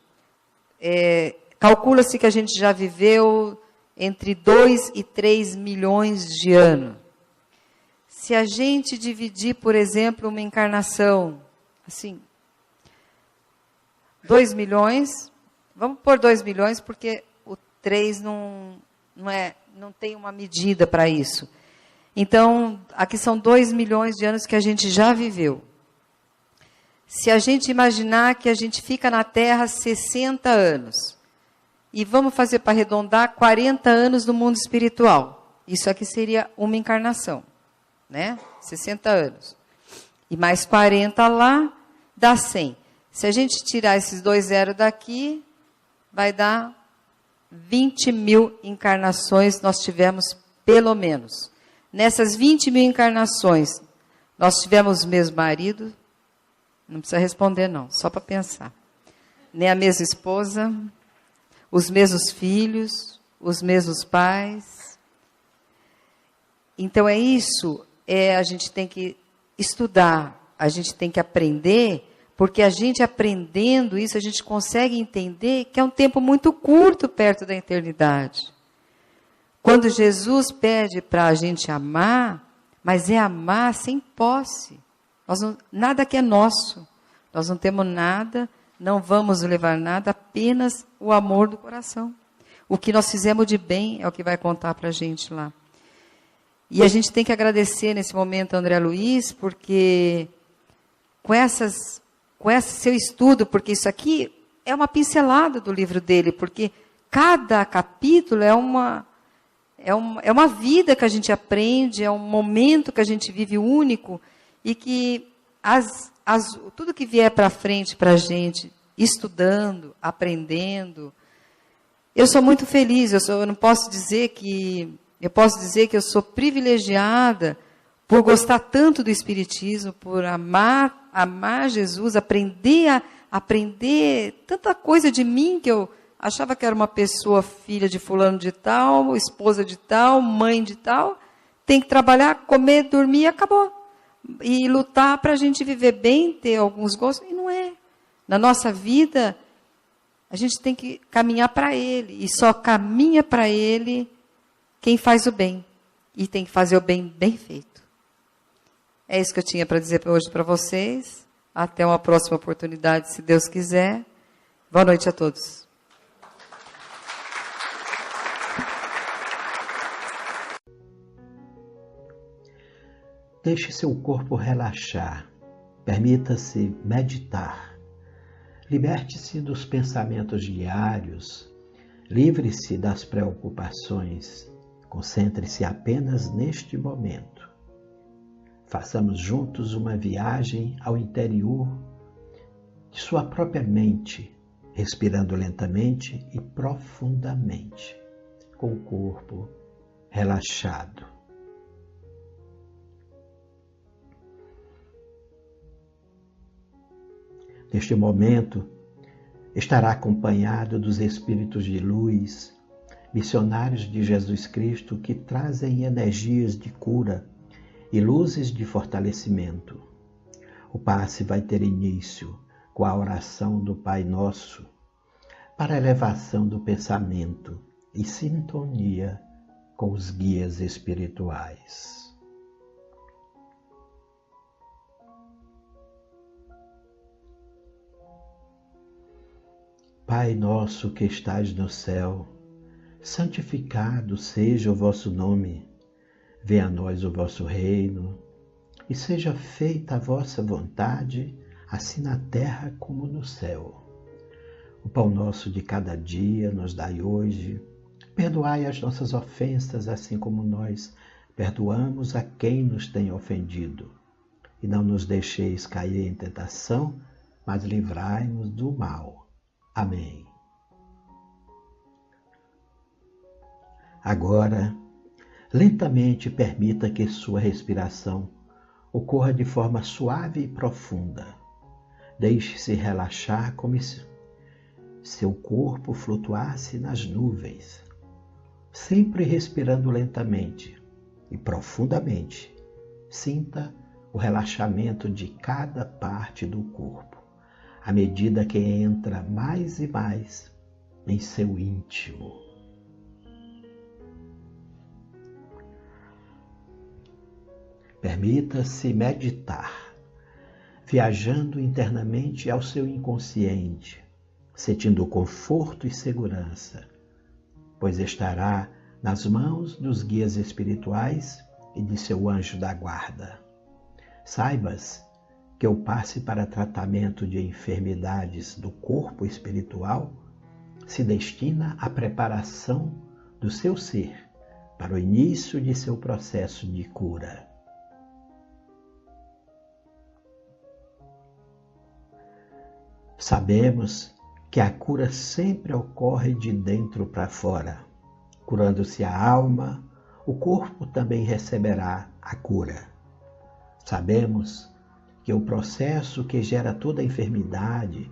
calcula-se que a gente já viveu entre 2 e 3 milhões de anos. Se a gente dividir, por exemplo, uma encarnação, assim, 2 milhões, vamos pôr 2 milhões, porque o 3 não tem uma medida para isso. Então, aqui são 2 milhões de anos que a gente já viveu. Se a gente imaginar que a gente fica na Terra 60 anos, e vamos fazer para arredondar 40 anos no mundo espiritual, isso aqui seria uma encarnação, né? 60 anos. E mais 40 lá, dá 100. Se a gente tirar esses 2 zeros daqui, vai dar 20 mil encarnações nós tivemos, pelo menos. Nessas 20 mil encarnações, nós tivemos o mesmo marido? Não precisa responder, não, só para pensar. Nem a mesma esposa, os mesmos filhos, os mesmos pais. Então, isso, a gente tem que estudar, a gente tem que aprender, porque a gente aprendendo isso, a gente consegue entender que é um tempo muito curto perto da eternidade. Quando Jesus pede para a gente amar, mas é amar sem posse. Nada que é nosso. Nós não temos nada, não vamos levar nada, apenas o amor do coração. O que nós fizemos de bem é o que vai contar para a gente lá. E a gente tem que agradecer nesse momento a André Luiz, porque com esse seu estudo, porque isso aqui é uma pincelada do livro dele, porque cada capítulo é uma vida que a gente aprende, é um momento que a gente vive único, e que tudo que vier para frente para a gente, estudando, aprendendo, eu sou muito feliz. Eu posso dizer que eu sou privilegiada por gostar tanto do Espiritismo, por amar Jesus, aprender tanta coisa de mim que eu achava que era uma pessoa filha de fulano de tal, esposa de tal, mãe de tal, tem que trabalhar, comer, dormir e acabou. E lutar para a gente viver bem, ter alguns gostos, e não é. Na nossa vida, a gente tem que caminhar para Ele, e só caminha para Ele quem faz o bem, e tem que fazer o bem bem feito. É isso que eu tinha para dizer hoje para vocês. Até uma próxima oportunidade, se Deus quiser. Boa noite a todos. Deixe seu corpo relaxar, permita-se meditar. Liberte-se dos pensamentos diários, livre-se das preocupações, concentre-se apenas neste momento. Façamos juntos uma viagem ao interior de sua própria mente, respirando lentamente e profundamente, com o corpo relaxado. Neste momento, estará acompanhado dos espíritos de luz missionários de Jesus Cristo que trazem energias de cura e luzes de fortalecimento. O passe vai ter início com a oração do Pai Nosso para a elevação do pensamento e sintonia com os guias espirituais. Pai nosso que estais no céu, santificado seja o vosso nome. Venha a nós o vosso reino, e seja feita a vossa vontade, assim na terra como no céu. O pão nosso de cada dia nos dai hoje. Perdoai as nossas ofensas, assim como nós perdoamos a quem nos tem ofendido. E não nos deixeis cair em tentação, mas livrai-nos do mal. Amém. Agora, lentamente permita que sua respiração ocorra de forma suave e profunda. Deixe-se relaxar como se seu corpo flutuasse nas nuvens, sempre respirando lentamente e profundamente. Sinta o relaxamento de cada parte do corpo, à medida que entra mais e mais em seu íntimo. Permita-se meditar, viajando internamente ao seu inconsciente, sentindo conforto e segurança, pois estará nas mãos dos guias espirituais e de seu anjo da guarda. Saibas que o passe para tratamento de enfermidades do corpo espiritual se destina à preparação do seu ser para o início de seu processo de cura. Sabemos que a cura sempre ocorre de dentro para fora. Curando-se a alma, o corpo também receberá a cura. Sabemos que o processo que gera toda a enfermidade,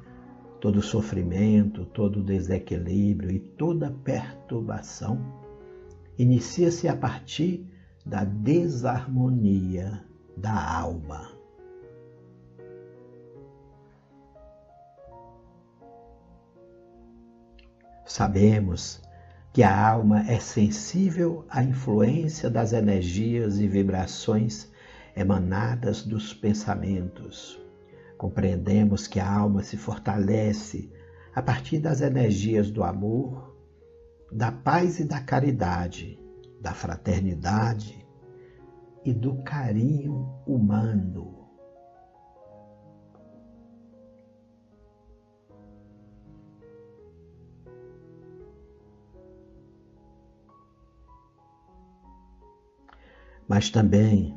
todo o sofrimento, todo o desequilíbrio e toda perturbação inicia-se a partir da desarmonia da alma. Sabemos que a alma é sensível à influência das energias e vibrações emanadas dos pensamentos. Compreendemos que a alma se fortalece a partir das energias do amor, da paz e da caridade, da fraternidade e do carinho humano. Mas também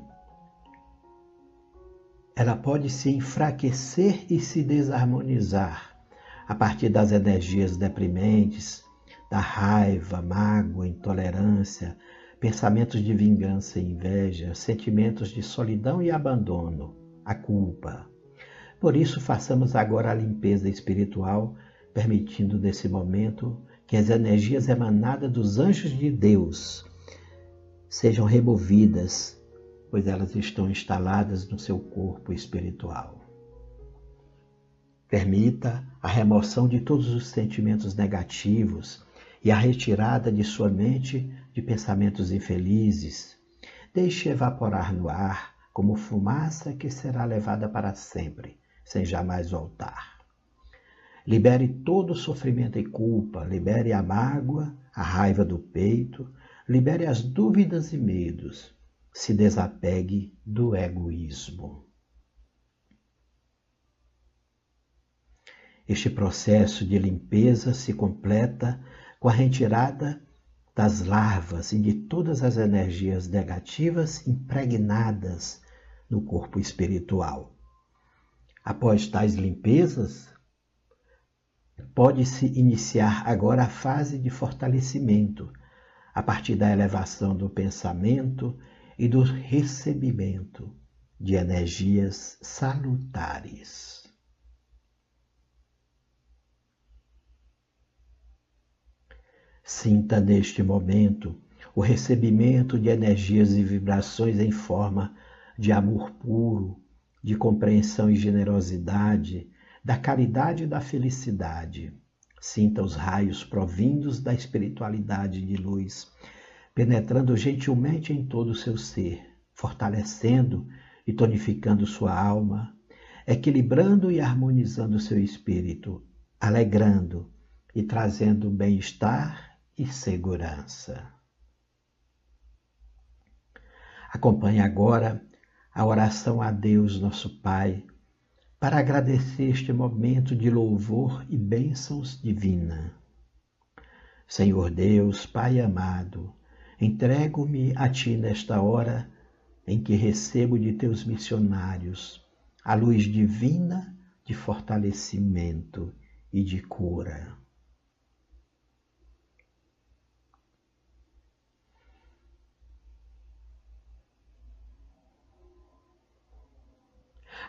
ela pode se enfraquecer e se desarmonizar a partir das energias deprimentes, da raiva, mágoa, intolerância, pensamentos de vingança e inveja, sentimentos de solidão e abandono, a culpa. Por isso, façamos agora a limpeza espiritual, permitindo nesse momento que as energias emanadas dos anjos de Deus sejam removidas, pois elas estão instaladas no seu corpo espiritual. Permita a remoção de todos os sentimentos negativos e a retirada de sua mente de pensamentos infelizes. Deixe evaporar no ar como fumaça que será levada para sempre, sem jamais voltar. Libere todo o sofrimento e culpa, libere a mágoa, a raiva do peito, libere as dúvidas e medos, se desapegue do egoísmo. Este processo de limpeza se completa com a retirada das larvas e de todas as energias negativas impregnadas no corpo espiritual. Após tais limpezas, pode-se iniciar agora a fase de fortalecimento, a partir da elevação do pensamento e do recebimento de energias salutares. Sinta neste momento o recebimento de energias e vibrações em forma de amor puro, de compreensão e generosidade, da caridade e da felicidade. Sinta os raios provindos da espiritualidade de luz, penetrando gentilmente em todo o seu ser, fortalecendo e tonificando sua alma, equilibrando e harmonizando seu espírito, alegrando e trazendo bem-estar e segurança. Acompanhe agora a oração a Deus, nosso Pai, para agradecer este momento de louvor e bênçãos divina. Senhor Deus, Pai amado, entrego-me a Ti nesta hora em que recebo de Teus missionários a luz divina de fortalecimento e de cura.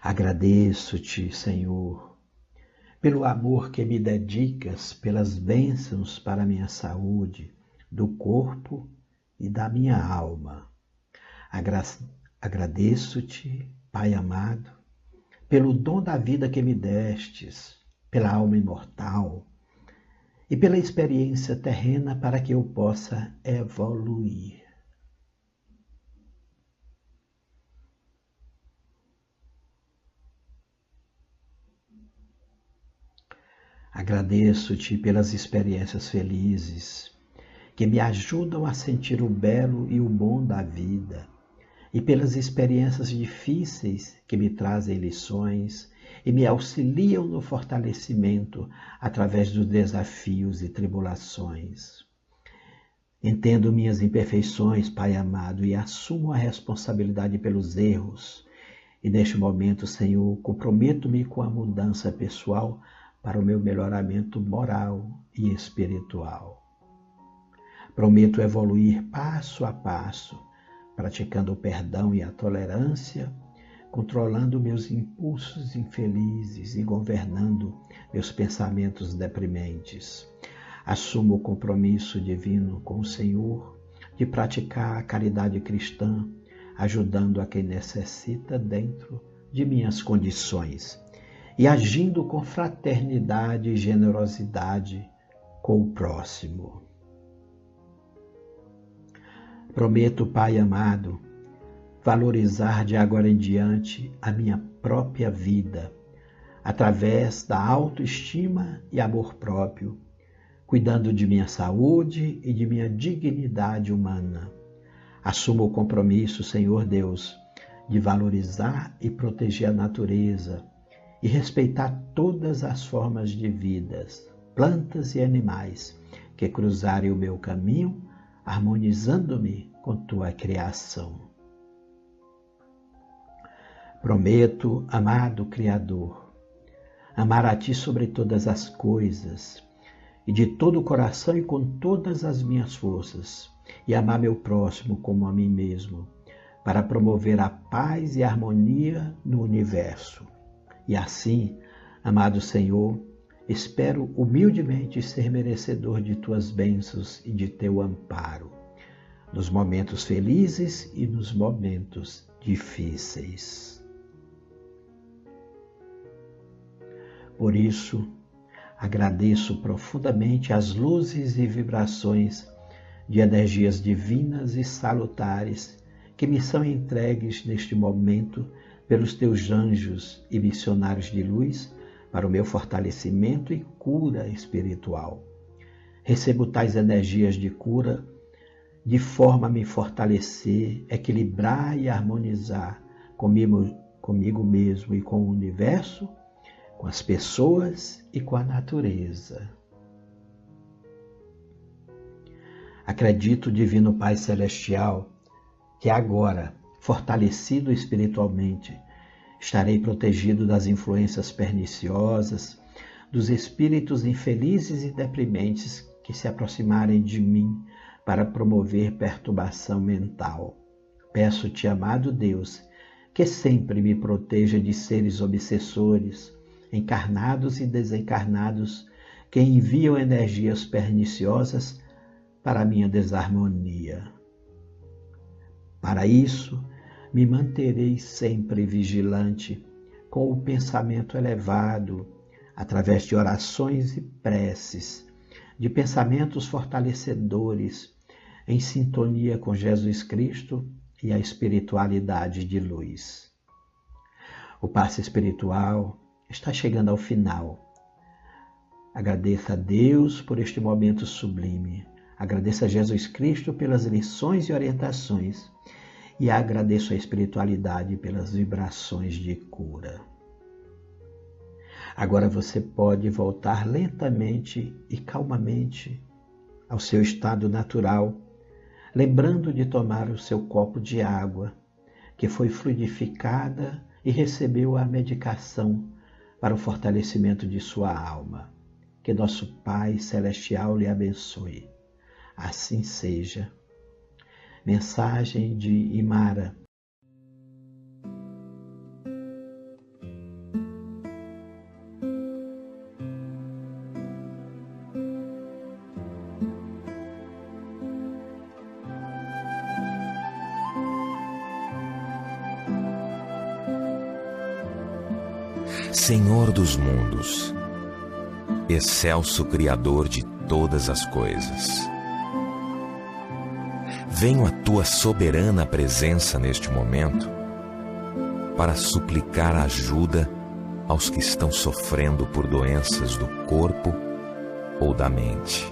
Agradeço-te, Senhor, pelo amor que me dedicas, pelas bênçãos para a minha saúde, do corpo e da minha alma. Agradeço-te, Pai amado, pelo dom da vida que me destes, pela alma imortal e pela experiência terrena para que eu possa evoluir. Agradeço-te pelas experiências felizes que me ajudam a sentir o belo e o bom da vida, e pelas experiências difíceis que me trazem lições e me auxiliam no fortalecimento através dos desafios e tribulações. Entendo minhas imperfeições, Pai amado, e assumo a responsabilidade pelos erros. E neste momento, Senhor, comprometo-me com a mudança pessoal para o meu melhoramento moral e espiritual. Prometo evoluir passo a passo, praticando o perdão e a tolerância, controlando meus impulsos infelizes e governando meus pensamentos deprimentes. Assumo o compromisso divino com o Senhor de praticar a caridade cristã, ajudando a quem necessita dentro de minhas condições e agindo com fraternidade e generosidade com o próximo. Prometo, Pai amado, valorizar de agora em diante a minha própria vida, através da autoestima e amor próprio, cuidando de minha saúde e de minha dignidade humana. Assumo o compromisso, Senhor Deus, de valorizar e proteger a natureza, e respeitar todas as formas de vidas, plantas e animais que cruzarem o meu caminho, harmonizando-me com tua criação. Prometo, amado Criador, amar a ti sobre todas as coisas, e de todo o coração e com todas as minhas forças, e amar meu próximo como a mim mesmo, para promover a paz e a harmonia no universo. E assim, amado Senhor, espero humildemente ser merecedor de tuas bênçãos e de teu amparo, nos momentos felizes e nos momentos difíceis. Por isso, agradeço profundamente as luzes e vibrações de energias divinas e salutares que me são entregues neste momento pelos teus anjos e missionários de luz para o meu fortalecimento e cura espiritual. Recebo tais energias de cura de forma a me fortalecer, equilibrar e harmonizar comigo mesmo e com o universo, com as pessoas e com a natureza. Acredito, Divino Pai Celestial, que agora, fortalecido espiritualmente, estarei protegido das influências perniciosas, dos espíritos infelizes e deprimentes que se aproximarem de mim para promover perturbação mental. Peço-te, amado Deus, que sempre me proteja de seres obsessores, encarnados e desencarnados, que enviam energias perniciosas para a minha desarmonia. Para isso, me manterei sempre vigilante, com o pensamento elevado, através de orações e preces, de pensamentos fortalecedores, em sintonia com Jesus Cristo e a espiritualidade de luz. O passe espiritual está chegando ao final. Agradeça a Deus por este momento sublime. Agradeça a Jesus Cristo pelas lições e orientações. E agradeço a espiritualidade pelas vibrações de cura. Agora você pode voltar lentamente e calmamente ao seu estado natural, lembrando de tomar o seu copo de água, que foi fluidificada e recebeu a medicação para o fortalecimento de sua alma. Que nosso Pai Celestial lhe abençoe. Assim seja. Mensagem de Imara. Senhor dos mundos, excelso Criador de todas as coisas, venho à tua soberana presença neste momento para suplicar ajuda aos que estão sofrendo por doenças do corpo ou da mente.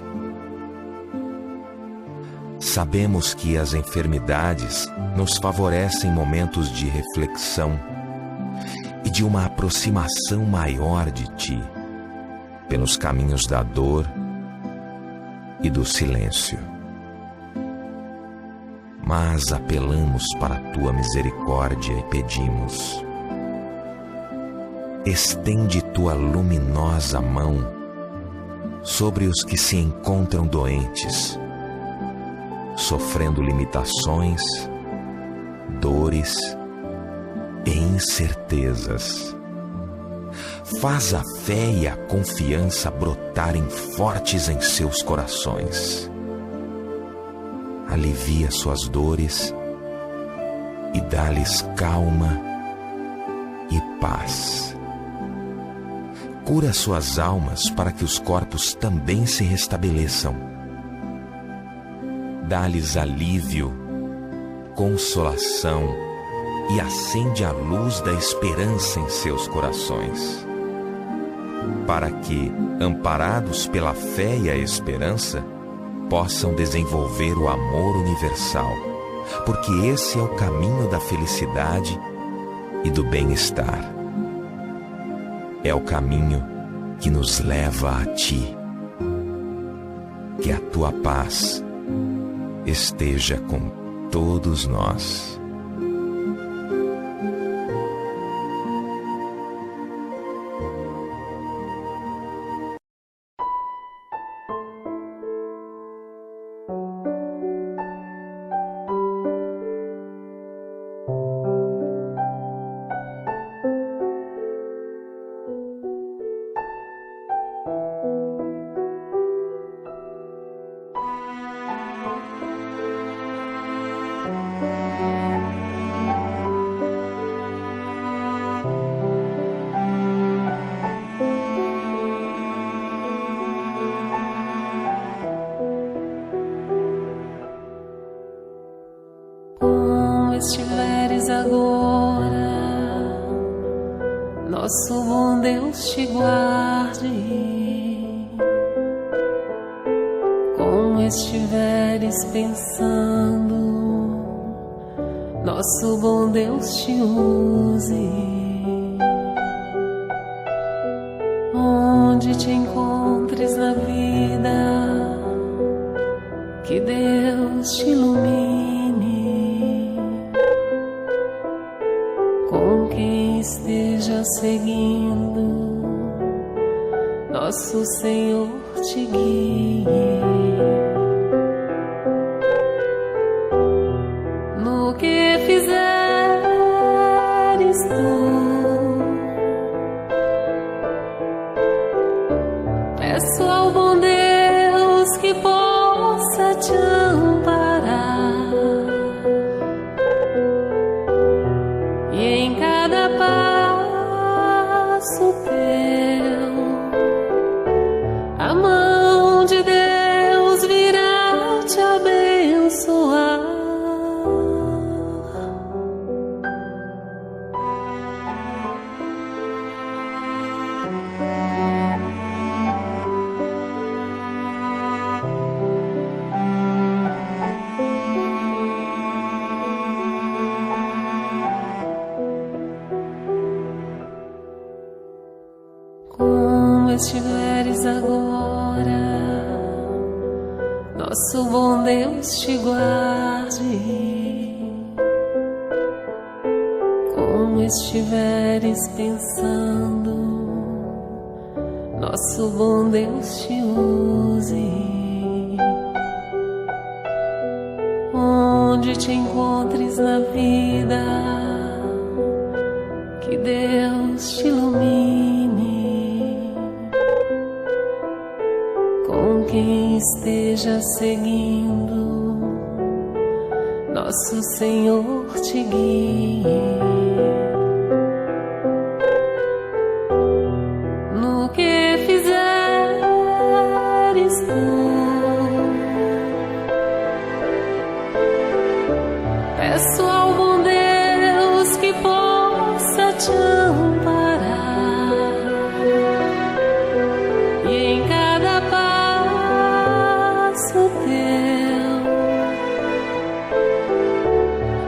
Sabemos que as enfermidades nos favorecem momentos de reflexão e de uma aproximação maior de ti, pelos caminhos da dor e do silêncio. Mas apelamos para a tua misericórdia e pedimos: estende tua luminosa mão sobre os que se encontram doentes, sofrendo limitações, dores e incertezas. Faz a fé e a confiança brotarem fortes em seus corações. Alivia suas dores e dá-lhes calma e paz. Cura suas almas para que os corpos também se restabeleçam. Dá-lhes alívio, consolação e acende a luz da esperança em seus corações, para que, amparados pela fé e a esperança, possam desenvolver o amor universal, porque esse é o caminho da felicidade e do bem-estar. É o caminho que nos leva a ti. Que a tua paz esteja com todos nós. Estiveres agora, nosso bom Deus te guarde. Como estiveres pensando, nosso bom Deus te use. Onde te encontres na vida, que Deus te ilumine. Com quem esteja seguindo, nosso Senhor te guie. No que fizeres tu, peço ao bom Deus que possa te hoje, como estiveres pensando, nosso bom Deus te use. Onde te encontres na vida, que Deus te ilumine. Com quem esteja seguindo, nosso Senhor te guie. No que fizeres peço ao bom Deus que possa te amparar, e em cada passo teu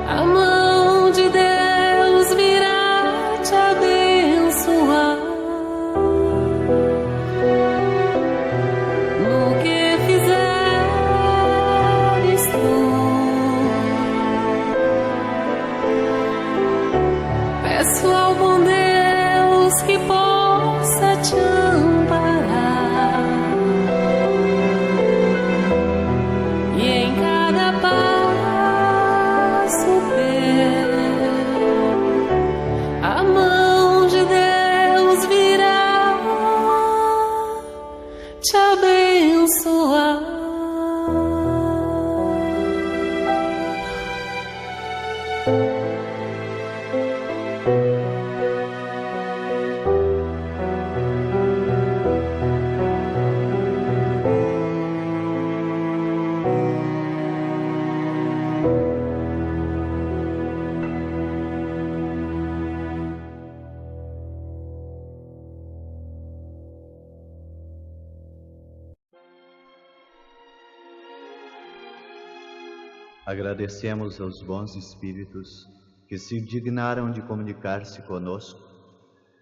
a mão de Deus virá te abençoar. No que fizeres peço ao bom Deus que possa te amparar, e em cada passo teu a mão de Deus virá te abençoar. Agradecemos aos bons espíritos que se dignaram de comunicar-se conosco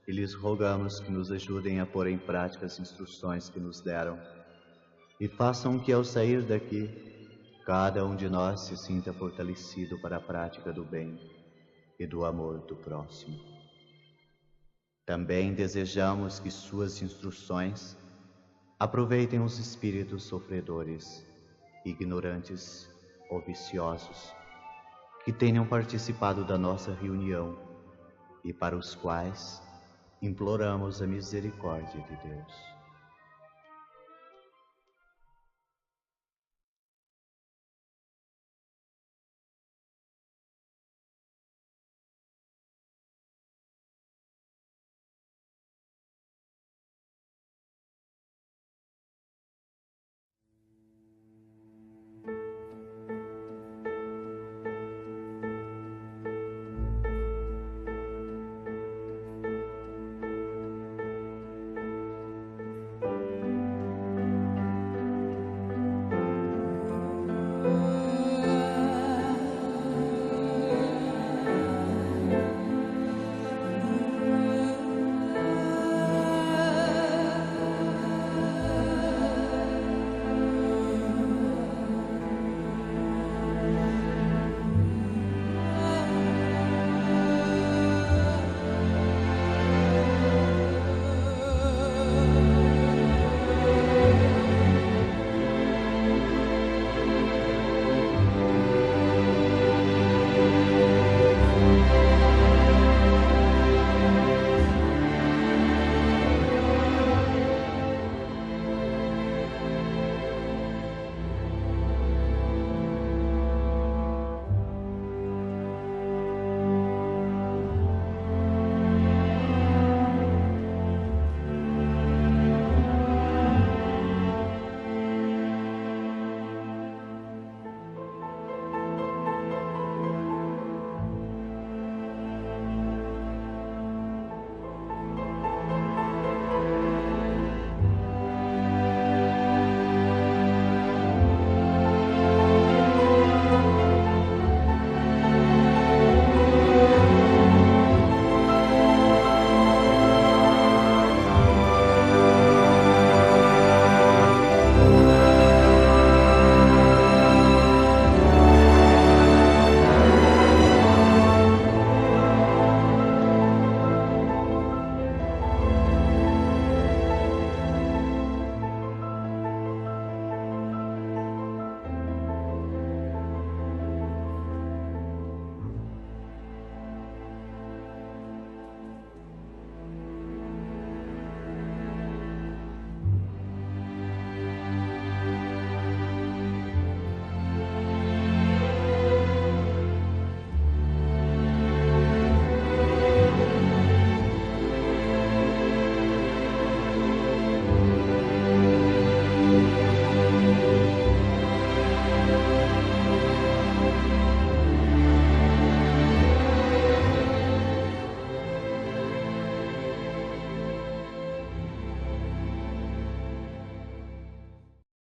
e lhes rogamos que nos ajudem a pôr em prática as instruções que nos deram e façam que, ao sair daqui, cada um de nós se sinta fortalecido para a prática do bem e do amor do próximo. Também desejamos que suas instruções aproveitem os espíritos sofredores, ignorantes ou viciosos, que tenham participado da nossa reunião e para os quais imploramos a misericórdia de Deus.